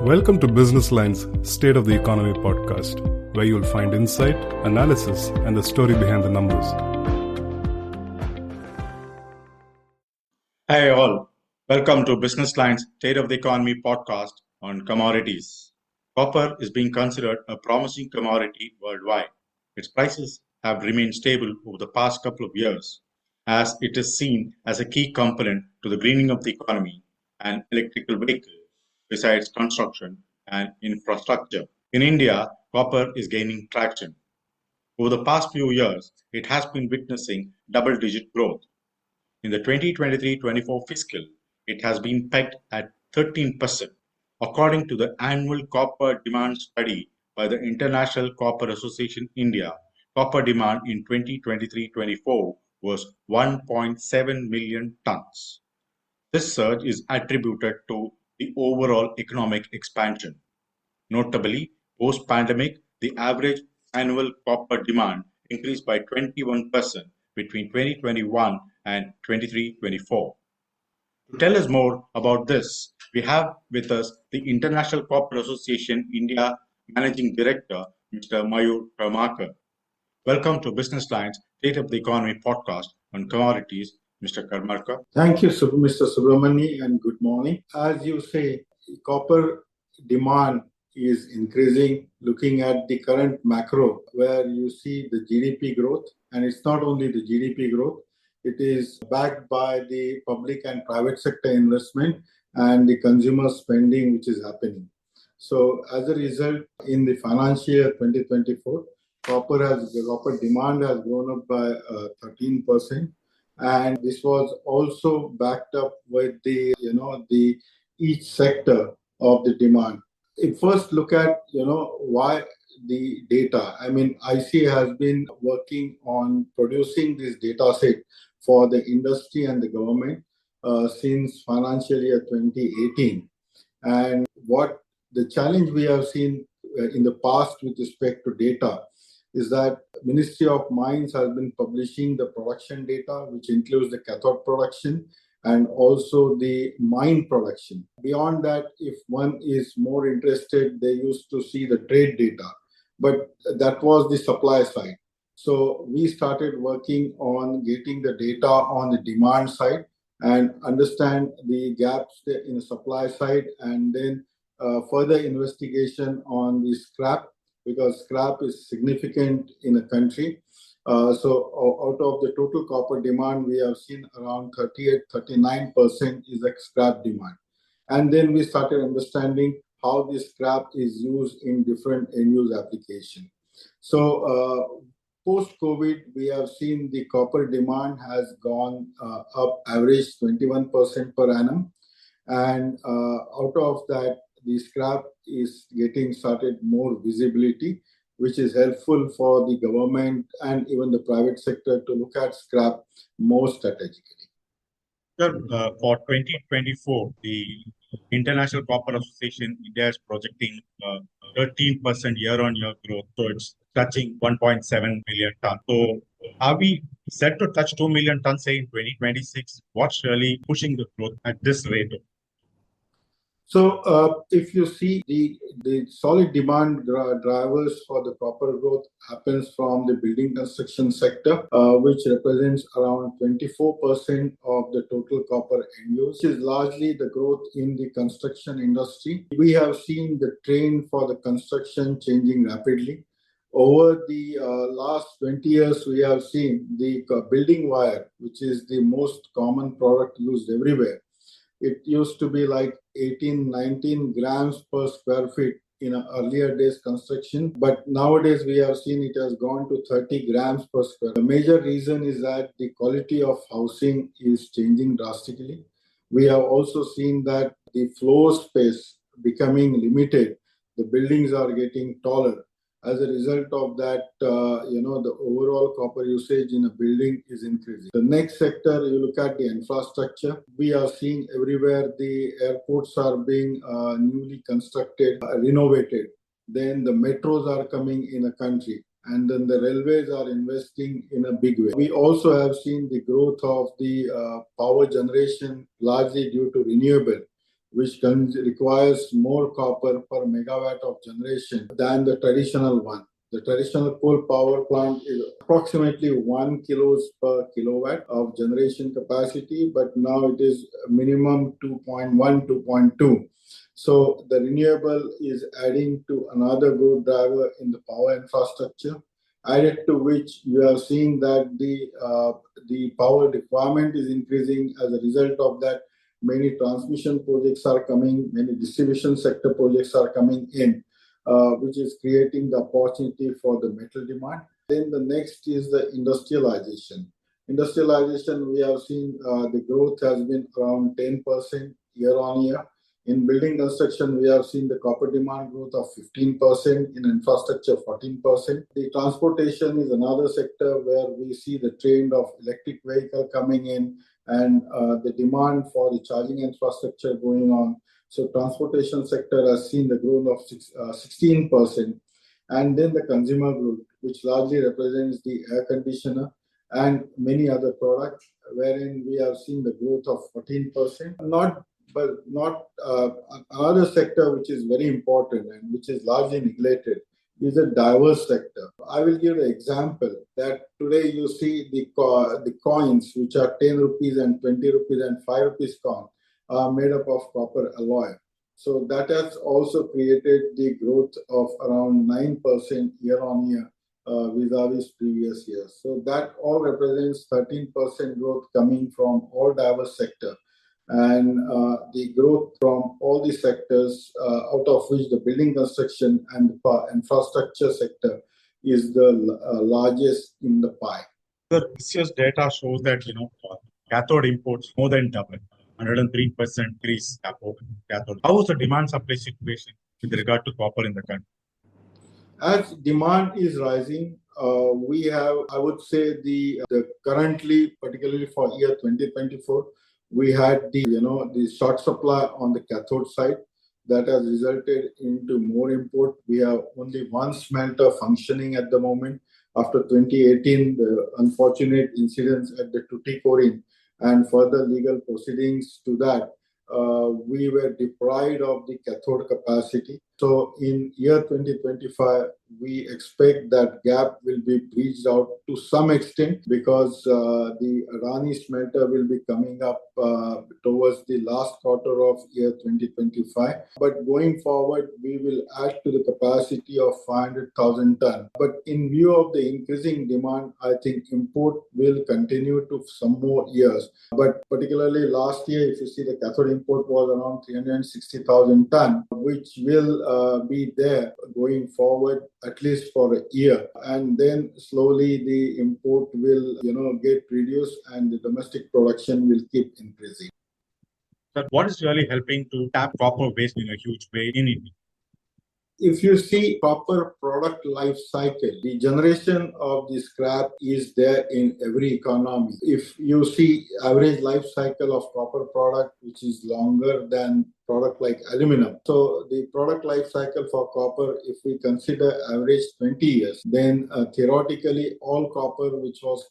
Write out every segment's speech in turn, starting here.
Welcome to Business Line's State of the Economy podcast, where you'll find insight, analysis, and the story behind the numbers. Hi all, welcome to Business Line's State of the Economy podcast on commodities. Copper is being considered a promising commodity worldwide. Its prices have remained stable over the past couple of years, as it is seen as a key component to the greening of the economy and electrical vehicles, besides construction and infrastructure. In India, copper is gaining traction. Over the past few years, it has been witnessing double-digit growth. In the 2023-24 fiscal, it has been pegged at 13%. According to the annual copper demand study by the International Copper Association India, copper demand in 2023-24 was 1.7 million tons. This surge is attributed to the overall economic expansion. Notably, post-pandemic, the average annual copper demand increased by 21% between 2021 and 23-24. To tell us more about this, we have with us the International Copper Association India Managing Director, Mr. Mayur Karmarkar. Welcome to Business Line's State of the Economy podcast on commodities, Mr. Karmarkar. Thank you, Mr. Subramani, and good morning. As you say, copper demand is increasing. Looking at the current macro, where you see the GDP growth, and it's not only the GDP growth, it is backed by the public and private sector investment and the consumer spending which is happening. So as a result, in the financial year 2024, copper demand has grown up by 13%. And this was also backed up with the each sector of the demand. If first look at why the data. I mean, IC has been working on producing this data set for the industry and the government since financial year 2018. And what the challenge we have seen in the past with respect to data is that Ministry of Mines has been publishing the production data, which includes the cathode production and also the mine production. Beyond that, if one is more interested, they used to see the trade data, but that was the supply side. So we started working on getting the data on the demand side and understand the gaps in the supply side, and then further investigation on the scrap, because scrap is significant in a country. So out of the total copper demand, we have seen around 39% is like scrap demand. And then we started understanding how this scrap is used in different end-use application. So post-COVID, we have seen the copper demand has gone up average 21% per annum. And out of that, the scrap is getting started more visibility, which is helpful for the government and even the private sector to look at scrap more strategically. Sir, for 2024, the International Copper Association India is projecting 13% year-on-year growth, so it's touching 1.7 million tons. So are we set to touch 2 million tons, say, in 2026? What's really pushing the growth at this rate? So if you see the solid demand drivers for the copper growth happens from the building construction sector, which represents around 24% of the total copper end use, which is largely the growth in the construction industry. We have seen the trend for the construction changing rapidly. Over the last 20 years, we have seen the building wire, which is the most common product used everywhere. It used to be like 18-19 grams per square feet in earlier days construction, but nowadays we have seen it has gone to 30 grams per square. The major reason is that the quality of housing is changing drastically. We have also seen that the floor space becoming limited. The buildings are getting taller. As a result of that, the overall copper usage in a building is increasing. The next sector, you look at the infrastructure. We are seeing everywhere the airports are being newly constructed, renovated. Then the metros are coming in a country. And then the railways are investing in a big way. We also have seen the growth of the power generation, largely due to renewable. which requires more copper per megawatt of generation than the traditional one. The traditional coal power plant is approximately 1 kilos per kilowatt of generation capacity, but now it is minimum 2.1, 2.2. So the renewable is adding to another growth driver in the power infrastructure. Added to which we are seeing that the power requirement is increasing. As a result of that, many transmission projects are coming, many distribution sector projects are coming in, which is creating the opportunity for the metal demand. Then the next is the industrialization. Industrialization, we have seen the growth has been around 10% year on year. In building construction, we have seen the copper demand growth of 15%, in infrastructure 14%. The transportation is another sector where we see the trend of electric vehicle coming in and the demand for the charging infrastructure going on. So transportation sector has seen the growth of 16%. And then the consumer growth, which largely represents the air conditioner and many other products, wherein we have seen the growth of 14%. Another sector which is very important and which is largely neglected is a diverse sector. I will give an example that today you see the coins which are 10 rupees and 20 rupees and 5 rupees coin are made up of copper alloy. So that has also created the growth of around 9% year on year vis-a-vis previous years. So that all represents 13% growth coming from all diverse sector. And the growth from all these sectors, out of which the building construction and the infrastructure sector is the largest in the pie. This year's data shows that cathode imports more than doubled, 103% increase cathode. How is the demand supply situation with regard to copper in the country? As demand is rising, we have, I would say, the currently, particularly for year 2024. We had the short supply on the cathode side that has resulted into more import. We have only one smelter functioning at the moment. After 2018, the unfortunate incidents at the Tuticorin and further legal proceedings to that, we were deprived of the cathode capacity. So in year 2025, we expect that gap will be bridged out to some extent because the Adani smelter will be coming up towards the last quarter of year 2025. But going forward, we will add to the capacity of 500,000 tons. But in view of the increasing demand, I think import will continue to some more years. But particularly last year, if you see, the cathode import was around 360,000 tons, which will be there going forward at least for a year, and then slowly the import will get reduced and the domestic production will keep increasing. But what is really helping to tap copper waste in a huge way in India? If you see copper product life cycle, the generation of the scrap is there in every economy. If you see average life cycle of copper product, which is longer than product like aluminum. So the product life cycle for copper, if we consider average 20 years, then theoretically all copper which was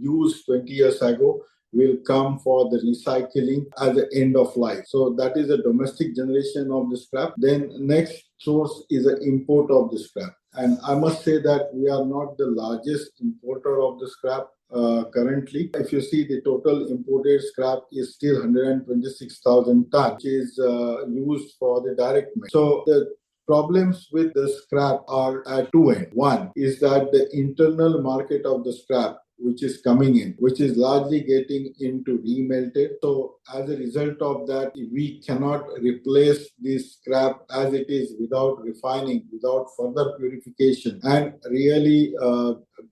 used 20 years ago will come for the recycling at the end of life. So that is a domestic generation of the scrap. Then next source is the import of the scrap. And I must say that we are not the largest importer of the scrap currently. If you see, the total imported scrap is still 126,000 tons, which is used for the direct mix. So the problems with the scrap are at two ends. One is that the internal market of the scrap which is coming in, which is largely getting into remelted. So as a result of that, we cannot replace this scrap as it is without refining, without further purification, and really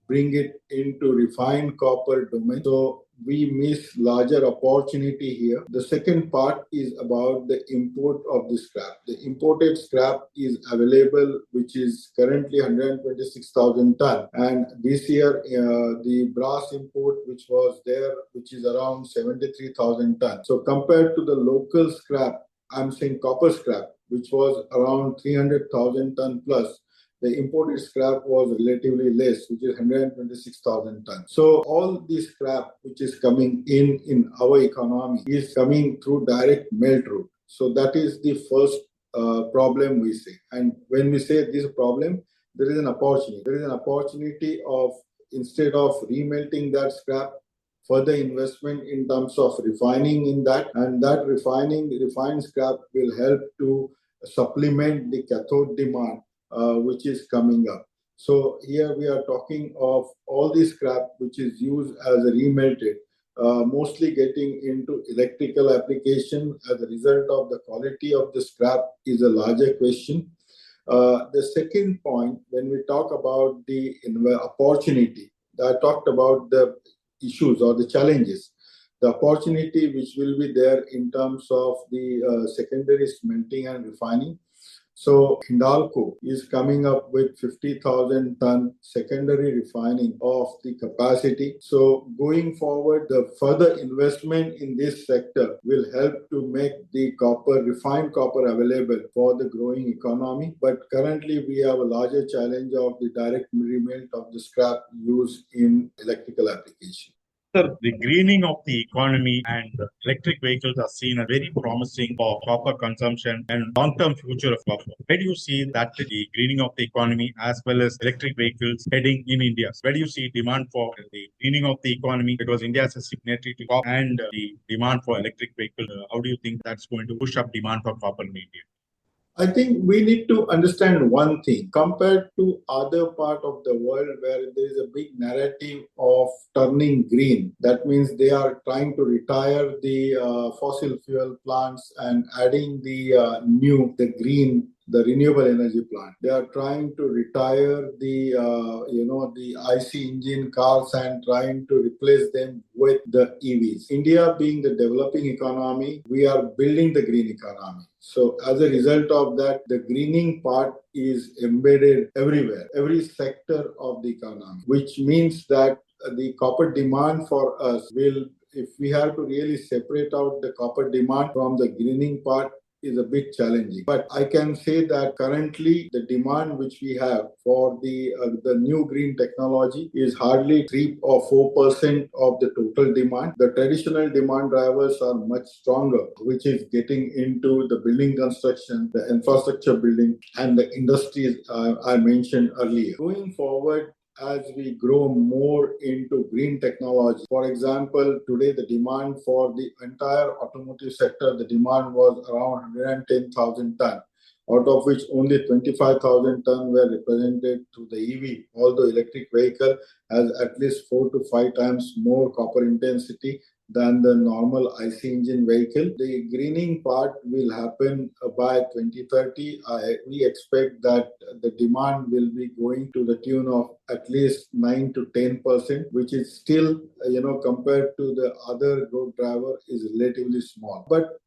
bring it into refined copper domain. So we miss larger opportunity here. The second part is about the import of the scrap. The imported scrap is available, which is currently 126,000 tons. And this year, the brass import, which was there, which is around 73,000 tons. So compared to the local scrap, I'm saying copper scrap, which was around 300,000 tons plus, the imported scrap was relatively less, which is 126,000 tons. So all this scrap which is coming in our economy is coming through direct melt route. So that is the first problem we see. And when we say this problem, there is an opportunity. There is an opportunity of, instead of remelting that scrap, further investment in terms of refining in that, and that refined scrap will help to supplement the cathode demand which is coming up. So here we are talking of all the scrap which is used as a remelted, mostly getting into electrical application. As a result of the quality of the scrap is a larger question. The second point, when we talk about the opportunity, I talked about the issues or the challenges. The opportunity which will be there in terms of the secondary smelting and refining. So Hindalco is coming up with 50,000 ton secondary refining of the capacity. So going forward, the further investment in this sector will help to make the refined copper available for the growing economy. But currently we have a larger challenge of the direct remelt of the scrap used in electrical application. Sir, the greening of the economy and electric vehicles are seen as very promising for copper consumption and long-term future of copper. Where do you see that the greening of the economy as well as electric vehicles heading in India? Where do you see demand for the greening of the economy? Because India is a signatory to copper, and the demand for electric vehicles. How do you think that's going to push up demand for copper in India? I think we need to understand one thing. Compared to other part of the world where there is a big narrative of turning green, that means they are trying to retire the fossil fuel plants and adding the green, the renewable energy plant. They are trying to retire the IC engine cars and trying to replace them with the EVs. India being the developing economy, we are building the green economy. So as a result of that, the greening part is embedded everywhere, every sector of the economy, which means that the copper demand for us will, if we have to really separate out the copper demand from the greening part, is a bit challenging. But I can say that currently the demand which we have for the new green technology is hardly 3 or 4% of the total demand. The traditional demand drivers are much stronger, which is getting into the building construction, the infrastructure building, and the industries I mentioned earlier. Going forward, as we grow more into green technology. For example, today the demand for the entire automotive sector, the demand was around 110,000 ton, out of which only 25,000 ton were represented through the EV, although electric vehicle has at least 4 to 5 times more copper intensity than the normal IC engine vehicle. The greening part will happen by 2030. We expect that the demand will be going to the tune of at least 9 to 10%, which is still, compared to the other growth driver, is relatively small. But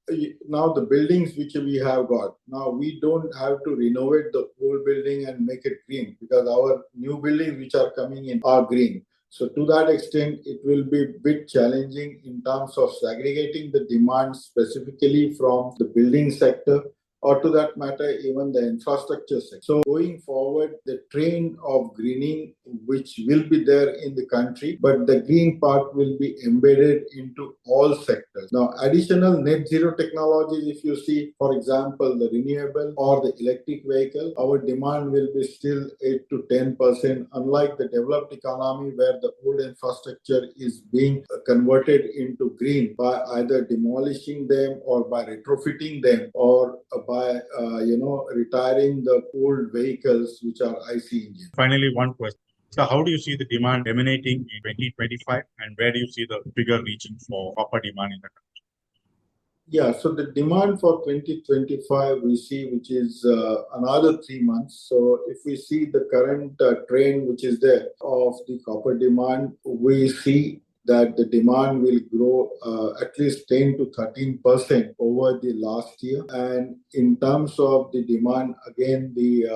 now the buildings which we have got, now we don't have to renovate the old building and make it green, because our new buildings which are coming in are green. So to that extent, it will be a bit challenging in terms of segregating the demand specifically from the building sector, or to that matter, even the infrastructure sector. So going forward, the trend of greening, which will be there in the country, but the green part will be embedded into all sectors. Now, additional net zero technologies, if you see, for example, the renewable or the electric vehicle, our demand will be still 8 to 10%, unlike the developed economy where the old infrastructure is being converted into green by either demolishing them or by retrofitting them, or by retiring the old vehicles which are IC engines. Finally, one question. So how do you see the demand emanating in 2025, and where do you see the figure reaching for copper demand in the country? Yeah, so the demand for 2025 we see, which is another 3 months. So if we see the current trend which is there of the copper demand, we see that the demand will grow at least 10 to 13% over the last year. And in terms of the demand, again, the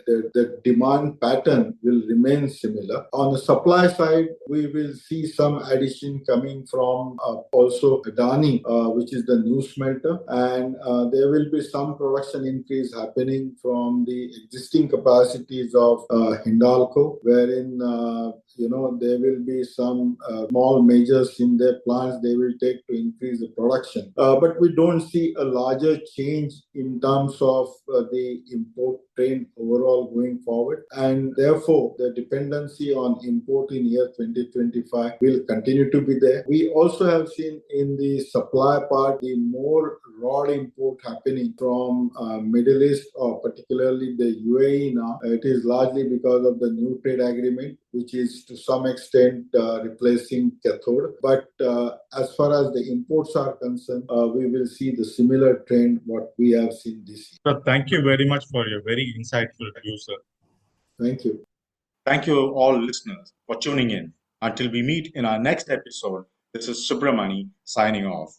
the demand pattern will remain similar. On the supply side, we will see some addition coming from also Adani, which is the new smelter, and there will be some production increase happening from the existing capacities of Hindalco, wherein there will be some small measures in their plans they will take to increase the production. But we don't see a larger change in terms of the import trend overall going forward, and therefore the dependency on import in year 2025 will continue to be there. We also have seen in the supply part the more rod import happening from Middle East, or particularly the UAE now. It is largely because of the new trade agreement, which is to some extent replacing cathode. But as far as the imports are concerned, we will see the similar trend what we have seen this year. So thank you very much for your very insightful views, sir. Thank you. Thank you all listeners for tuning in. Until we meet in our next episode, this is Subramani signing off.